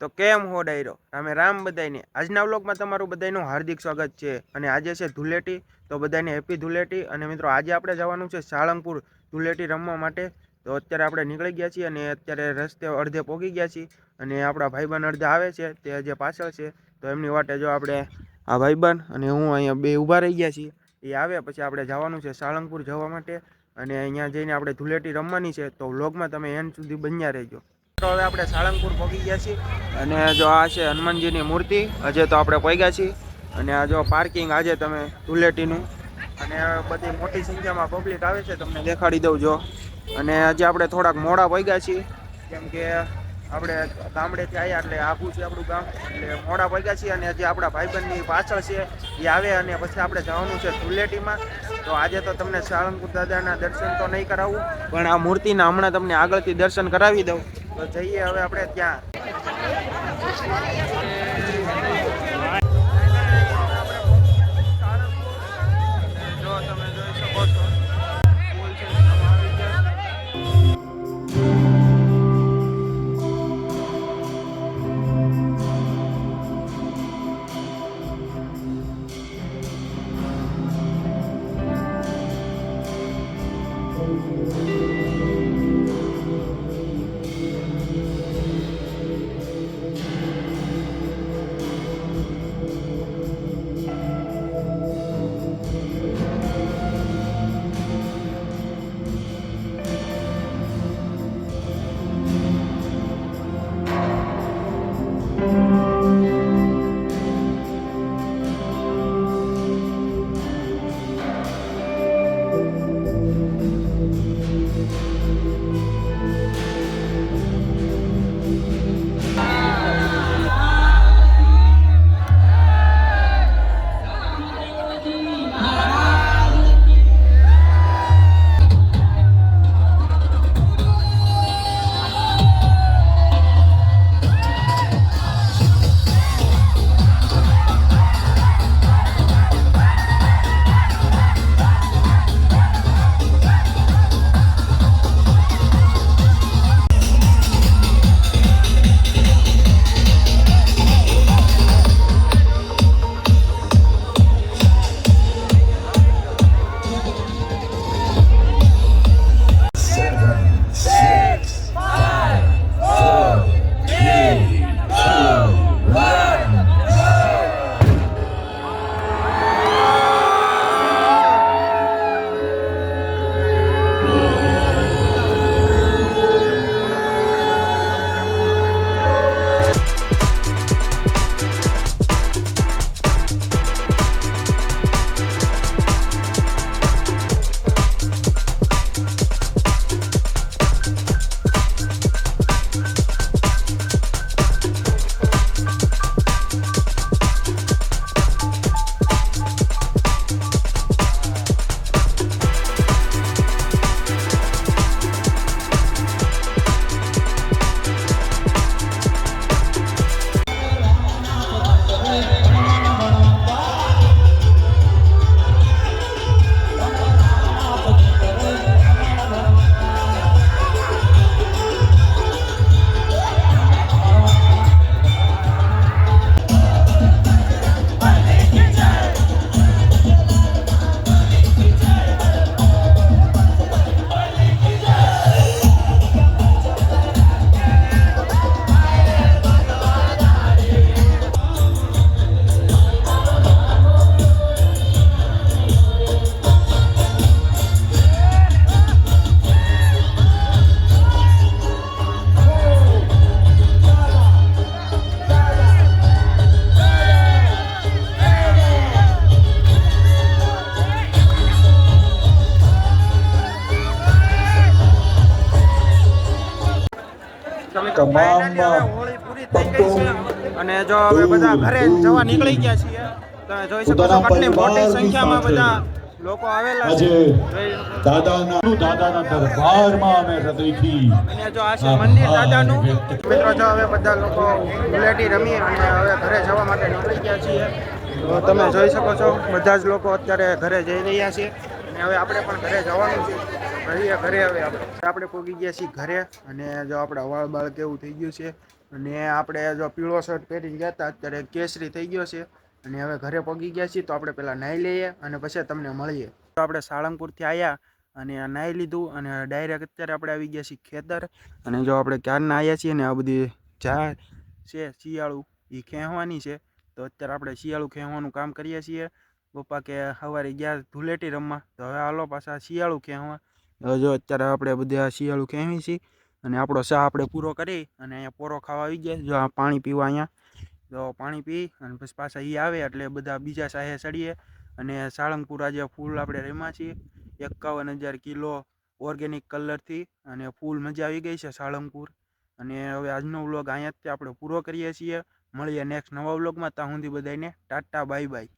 તો કેમ હો ડાયરો રામે રામ બધાને આજના વ્લોગમાં તમારું બધાનું હાર્દિક સ્વાગત છે। અને આજે છે ધૂળેટી, તો બધાને હેપી ધૂળેટી। અને મિત્રો આજે આપણે જવાનું છે સાળંગપુર ધૂળેટી રમવા માટે। તો અત્યારે આપણે નીકળી ગયા છીએ અને અત્યારે રસ્તે અડધે પહોંચી ગયા છીએ અને આપણા ભાઈબંધ અડધા આવે છે, તે હજી પાછળ છે। તો એમની વાટે જો આપણે આ ભાઈબંધ અને હું અહીંયા બે ઊભા રહી ગયા છીએ, એ આવે પછી આપણે જવાનું છે સાળંગપુર જવા માટે અને અહીંયા જઈને આપણે ધૂળેટી રમવાની છે। તો વ્લોગમાં તમે એન્ડ સુધી બન્યા રહેજો। તો હવે આપણે સાળંગપુર પહોંચી ગયા છીએ અને જો આ છે હનુમાનજીની મૂર્તિ, હજે તો આપણે પહોંચ્યા છીએ અને આ જો પાર્કિંગ આજે તમે ધૂળેટીનું અને બધી મોટી સંખ્યામાં પબ્લિક આવે છે, તમને દેખાડી દઉં જો। અને હજી આપણે થોડાક મોડા પહોંચ્યા છીએ કેમ કે આપણે ગામડેથી આવ્યા એટલે આઘું છે આપણું ગામ, એટલે મોડા પહોંચ્યા છીએ અને હજી આપણા ભાઈબંધની પાછળ છે એ આવે અને પછી આપણે જવાનું છે ધૂળેટીમાં। તો આજે તો તમને સાળંગપુર દાદાના દર્શન તો નહીં કરાવું, પણ આ મૂર્તિના હમણાં તમને આગળથી દર્શન કરાવી દઉં। તો જઈએ હવે આપણે ત્યાં। જો તમે જોઈ શકો છો હોળી પૂરી થઈ ગઈ છે અને જો હવે બધા ઘરે જવા નીકળી ગયા છીએ। તમે જોઈ શકો છો કેટલી મોટી સંખ્યામાં બધા લોકો આવેલા છે। દાદાના દરબારમાં અમે હૃદયથી અને જો આ છે મંદિર દાદાનું। મિત્રો જો હવે બધા લોકો ધૂળેટી રમી અને હવે ઘરે જવા માટે નીકળી ગયા છીએ। તો તમે જોઈ શકો છો બધા જ લોકો અત્યારે ઘરે જઈ રહ્યા છે અને હવે આપણે પણ ઘરે જવાનું છે. મળીએ ઘરે. હવે આપણે પહોંચી ગયા છીએ ઘરે. અને જો આપણે વાળ બાળ કેવું થઈ ગયું છે. અને આપણે જો પીળો શર્ટ પહેરીને ગયા હતા અત્યારે કેસરી થઈ ગયો છે. અને હવે ઘરે પહોંચી ગયા છીએ તો આપણે પહેલાં નાહી લઈએ અને પછી તમને મળીએ. તો આપણે સાળંગપુરથી આવ્યા અને નાહી લીધું અને ડાયરેક્ટ અત્યારે આપણે આવી ગયા છીએ ખેતર. અને જો આપણે ક્યારના આવ્યા છીએ ને આ બધી ઝાડ છે શિયાળું એ ખેંચવાની છે. તો અત્યારે આપણે શિયાળું ખેંચવાનું કામ કરીએ છીએ. પપ્પા કે સવારે ગયા ધૂળેટી રમવા, તો હવે હાલો પાછા શિયાળું ખેંચવા. હવે જો અત્યારે આપણે બધા શિયાળું ખેંચી છીએ. અને આપણો ચા આપણે પૂરો કરી અને અહીંયા પોરો ખાવા આવી ગયા. જો આ પાણી પીવા અહીંયા, તો પાણી પી અને પછી પાછા એ આવે એટલે બધા બીજા સાહે ચડીએ. અને સાળંગપુર આજે ફૂલ આપણે રમ્યા છીએ 51,000 કિલો ઓર્ગેનિક કલરથી. અને ફૂલ મજા આવી ગઈ છે સાળંગપુર. અને હવે આજનો વ્લોગ અહીંયાથી આપણે પૂરો કરીએ છીએ. મળીએ નેક્સ્ટ નવા વ્લોગમાં. ત્યાં સુધી બધાને ટાટા બાય બાય.